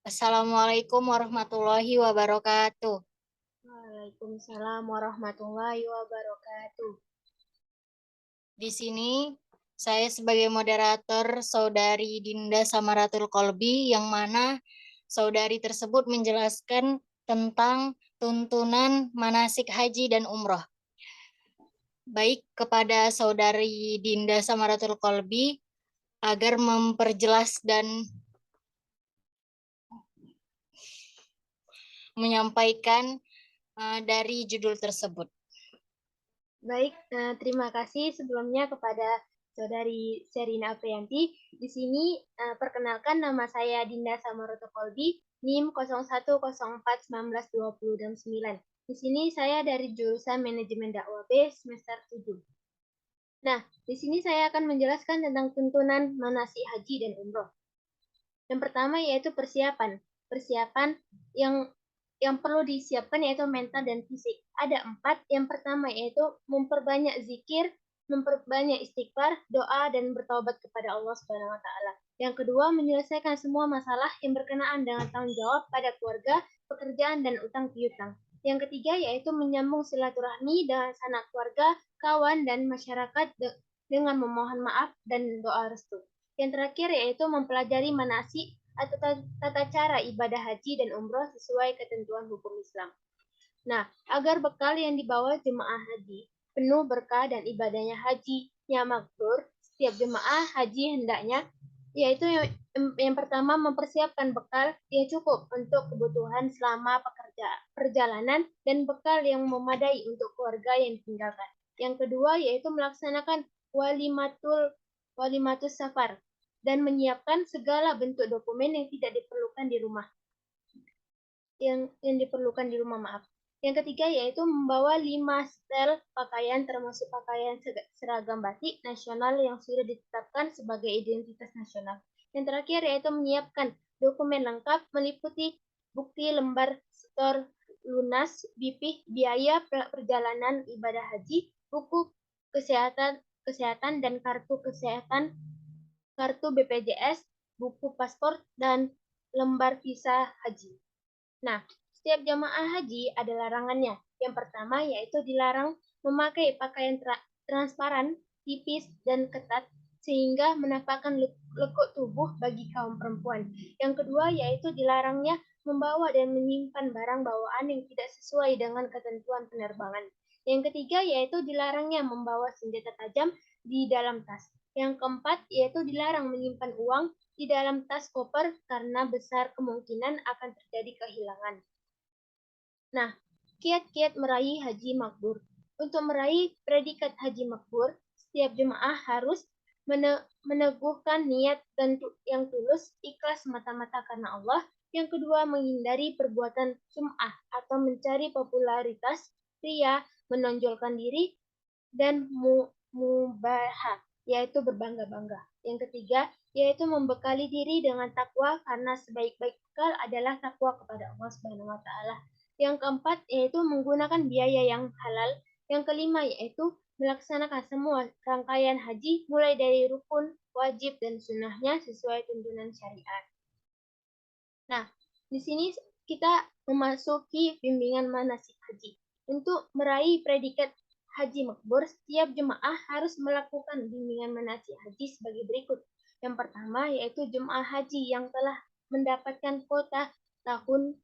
Assalamualaikum warahmatullahi wabarakatuh. Waalaikumsalam warahmatullahi wabarakatuh. Di sini saya sebagai moderator Saudari Dinda Samaratul Kolbi yang mana saudari tersebut menjelaskan tentang tuntunan manasik haji dan umroh. Baik kepada Saudari Dinda Samaratul Kolbi agar memperjelas dan menyampaikan dari judul tersebut. Baik, terima kasih sebelumnya kepada Saudari Sherina Aprianti. Di sini perkenalkan nama saya Dinda Samaroto Kolbi, NIM 01041920 Di sini saya dari jurusan Manajemen Dakwah B semester 7. Nah, di sini saya akan menjelaskan tentang tuntunan manasik haji dan umroh. Yang pertama yaitu persiapan. Persiapan yang perlu disiapkan yaitu mental dan fisik. Ada 4. Yang pertama yaitu memperbanyak zikir, memperbanyak istighfar, doa, dan bertaubat kepada Allah Subhanahu wa Ta'ala. Yang kedua, menyelesaikan semua masalah yang berkenaan dengan tanggung jawab pada keluarga, pekerjaan, dan utang piutang. Yang ketiga yaitu menyambung silaturahmi dengan sanak keluarga, kawan, dan masyarakat dengan memohon maaf dan doa restu. Yang terakhir yaitu mempelajari manasik atau tata cara ibadah haji dan umroh sesuai ketentuan hukum Islam. Nah, agar bekal yang dibawa jemaah haji penuh berkah dan ibadahnya hajinya makbul, setiap jemaah haji hendaknya yaitu yang pertama mempersiapkan bekal yang cukup untuk kebutuhan selama perjalanan dan bekal yang memadai untuk keluarga yang ditinggalkan. Yang kedua yaitu melaksanakan walimatus safar dan menyiapkan segala bentuk dokumen yang tidak diperlukan di rumah. Yang diperlukan di rumah, maaf. Yang ketiga yaitu membawa 5 setel pakaian termasuk pakaian seragam batik nasional yang sudah ditetapkan sebagai identitas nasional. Yang terakhir yaitu menyiapkan dokumen lengkap meliputi bukti lembar setor lunas, BP, biaya perjalanan ibadah haji, buku kesehatan dan kartu kesehatan, kartu BPJS, buku paspor, dan lembar visa haji. Nah, setiap jamaah haji ada larangannya. Yang pertama yaitu dilarang memakai pakaian transparan, tipis, dan ketat sehingga menampakkan lekuk tubuh bagi kaum perempuan. Yang kedua yaitu dilarangnya membawa dan menyimpan barang bawaan yang tidak sesuai dengan ketentuan penerbangan. Yang ketiga yaitu dilarangnya membawa senjata tajam di dalam tas. Yang keempat yaitu dilarang menyimpan uang di dalam tas koper karena besar kemungkinan akan terjadi kehilangan. Nah, kiat-kiat meraih haji makbur. Untuk meraih predikat haji makbur, setiap jemaah harus meneguhkan niat dan yang tulus, ikhlas mata-mata karena Allah. Yang kedua, menghindari perbuatan sum'ah atau mencari popularitas, ria, menonjolkan diri, dan mubaha, yaitu berbangga-bangga. Yang ketiga, yaitu membekali diri dengan takwa karena sebaik-baik bekal adalah takwa kepada Allah Subhanahu wa taala. Yang keempat, yaitu menggunakan biaya yang halal. Yang kelima, yaitu melaksanakan semua rangkaian haji mulai dari rukun, wajib, dan sunnahnya sesuai tuntunan syariat. Nah, di sini kita memasuki bimbingan manasik haji. Untuk meraih predikat haji makbur, setiap jemaah harus melakukan bimbingan manasik haji sebagai berikut. Yang pertama yaitu jemaah haji yang telah mendapatkan kuota tahun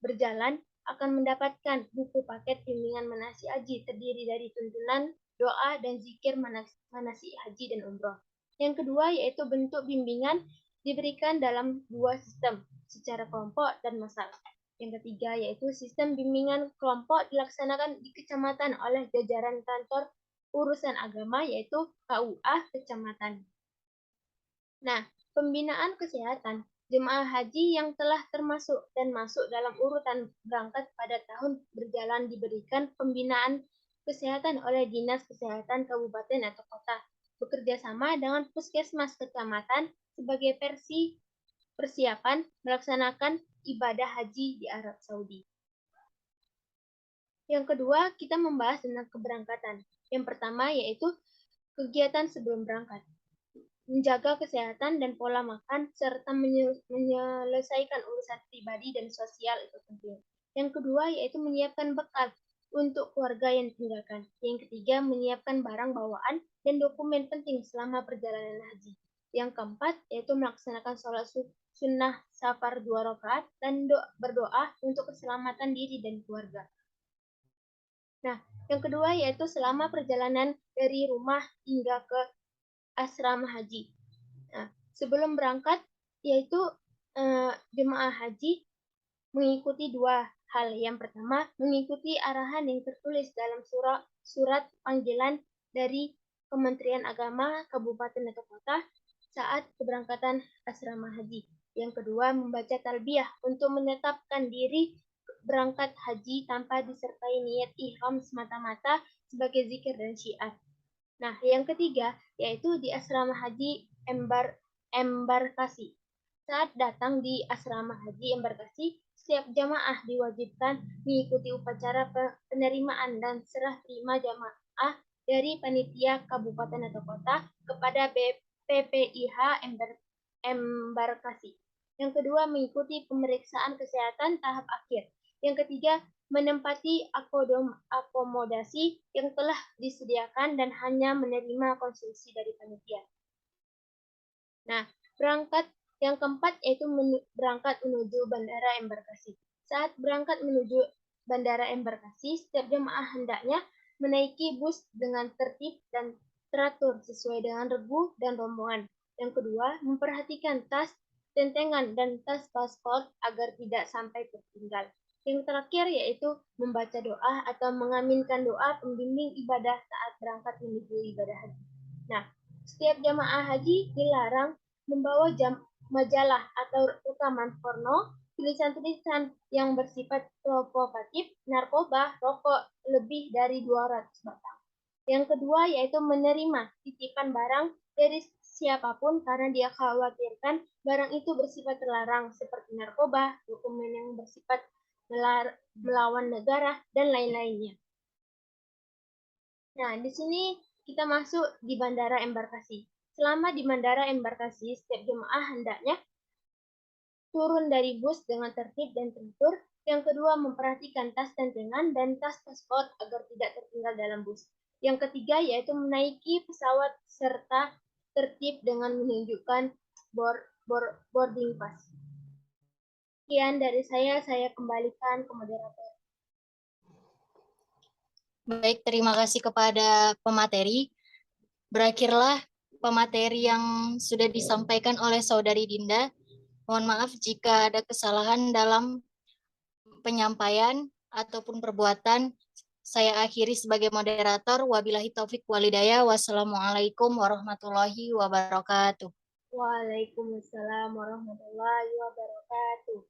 berjalan akan mendapatkan buku paket bimbingan manasik haji terdiri dari tuntunan, doa, dan zikir manasik haji dan umroh. Yang kedua yaitu bentuk bimbingan diberikan dalam dua sistem, secara kelompok dan massal. Yang ketiga yaitu sistem bimbingan kelompok dilaksanakan di kecamatan oleh jajaran kantor urusan agama yaitu KUA kecamatan. Nah, pembinaan kesehatan jemaah haji yang telah termasuk dan masuk dalam urutan berangkat pada tahun berjalan diberikan pembinaan kesehatan oleh Dinas Kesehatan Kabupaten atau Kota bekerja sama dengan puskesmas kecamatan sebagai versi persiapan melaksanakan ibadah haji di Arab Saudi. Yang kedua, kita membahas tentang keberangkatan. Yang pertama yaitu kegiatan sebelum berangkat. menjaga kesehatan dan pola makan, serta menyelesaikan urusan pribadi dan sosial itu penting. Yang kedua yaitu menyiapkan bekal untuk keluarga yang ditinggalkan. Yang ketiga menyiapkan barang bawaan dan dokumen penting selama perjalanan haji. Yang keempat yaitu melaksanakan sholat sunnah safar 2 rakaat dan berdoa untuk keselamatan diri dan keluarga. Nah, yang kedua yaitu selama perjalanan dari rumah hingga ke asrama haji. Nah, sebelum berangkat yaitu jemaah haji mengikuti dua hal. Yang pertama, mengikuti arahan yang tertulis dalam surat panggilan dari Kementerian Agama Kabupaten atau Kota saat keberangkatan asrama haji. Yang kedua, membaca talbiyah untuk menetapkan diri berangkat haji tanpa disertai niat ihram semata-mata sebagai zikir dan syiar. Nah, yang ketiga yaitu di asrama haji embarkasi. Saat datang di asrama haji embarkasi, setiap jamaah diwajibkan mengikuti upacara penerimaan dan serah terima jamaah dari panitia kabupaten atau kota kepada PPIH embarkasi. Yang kedua, mengikuti pemeriksaan kesehatan tahap akhir. Yang ketiga, menempati akomodasi yang telah disediakan dan hanya menerima konsumsi dari panitia. Nah, berangkat yang keempat yaitu berangkat menuju bandara embarkasi. Saat berangkat menuju bandara embarkasi, setiap jemaah hendaknya menaiki bus dengan tertib dan teratur sesuai dengan regu dan rombongan. Yang kedua, memperhatikan tas, tentengan, dan tas paspor agar tidak sampai tertinggal. Yang terakhir yaitu membaca doa atau mengaminkan doa pembimbing ibadah saat berangkat menuju ibadah haji. Nah, setiap jamaah haji dilarang membawa majalah atau rekaman porno, tulisan-tulisan yang bersifat provokatif, narkoba, rokok lebih dari 200 batang. Yang kedua yaitu menerima titipan barang dari siapapun karena dia khawatirkan barang itu bersifat terlarang seperti narkoba, dokumen yang bersifat melawan negara, dan lain-lainnya. Nah, di sini kita masuk di bandara embarkasi. Selama di bandara embarkasi, setiap jemaah hendaknya turun dari bus dengan tertib dan teratur. Yang kedua, memperhatikan tas tentengan dan tas paspor agar tidak tertinggal dalam bus. Yang ketiga, yaitu menaiki pesawat serta tertib dengan menunjukkan boarding pass. Sekian dari saya kembalikan ke moderator. Baik, terima kasih kepada pemateri. Berakhirlah pemateri yang sudah disampaikan oleh Saudari Dinda. Mohon maaf jika ada kesalahan dalam penyampaian ataupun perbuatan. Saya akhiri sebagai moderator. Wabillahi taufik walhidayah. Wassalamualaikum warahmatullahi wabarakatuh. Waalaikumsalam warahmatullahi wabarakatuh.